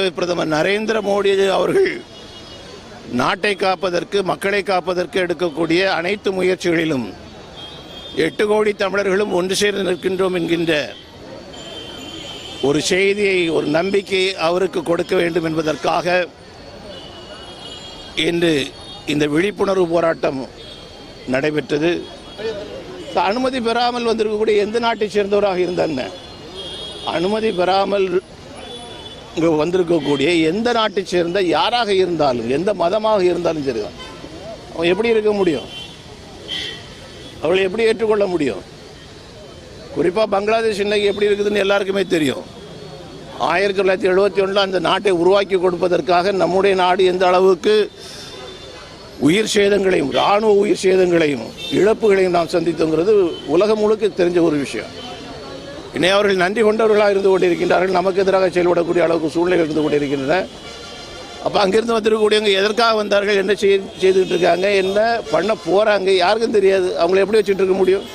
பிரதமர் நரேந்திர மோடி அவர்கள் நாட்டை காப்பதற்கு, மக்களை காப்பதற்கு எடுக்கக்கூடிய அனைத்து முயற்சிகளிலும் 8 கோடி தமிழர்களும் ஒன்று சேர்ந்து நிற்கின்றோம் என்கின்ற ஒரு செய்தியை, ஒரு நம்பிக்கையை அவருக்கு கொடுக்க வேண்டும் என்பதற்காக இன்று இந்த விழிப்புணர்வு போராட்டம் நடைபெற்றது. அனுமதி பெறாமல் வந்திருக்கக்கூடிய எந்த நாட்டை சேர்ந்தவராக இருந்தாங்க, அனுமதி பெறாமல் இங்கே வந்திருக்கக்கூடிய எந்த நாட்டை சேர்ந்த யாராக இருந்தாலும், எந்த மதமாக இருந்தாலும் சரிதான், அவன் எப்படி இருக்க முடியும்? அவளை எப்படி ஏற்றுக்கொள்ள முடியும்? குறிப்பாக பங்களாதேஷ் இன்னைக்கு எப்படி இருக்குதுன்னு எல்லாருக்குமே தெரியும். 1971 அந்த நாட்டை உருவாக்கி கொடுப்பதற்காக நம்முடைய நாடு எந்த அளவுக்கு உயிர் சேதங்களையும், இராணுவ உயிர் சேதங்களையும், இழப்புகளையும் நாம் சந்தித்தோங்கிறது உலகம் முழுக்க தெரிஞ்ச ஒரு விஷயம். இனி அவர்கள் நன்றி கொண்டவர்களாக இருந்து கொண்டிருக்கின்றார்கள். நமக்கு எதிராக செயல்படக்கூடிய அளவுக்கு சூழ்நிலை இருந்து கொண்டிருக்கின்றன. அப்போ அங்கிருந்து வந்திருக்கக்கூடியவங்க எதற்காக வந்தார்கள், என்ன செய்துகிட்டு இருக்காங்க, என்ன பண்ண போகிறாங்க, யாருக்கும் தெரியாது. அவங்களை எப்படி வச்சுட்டு இருக்க முடியும்?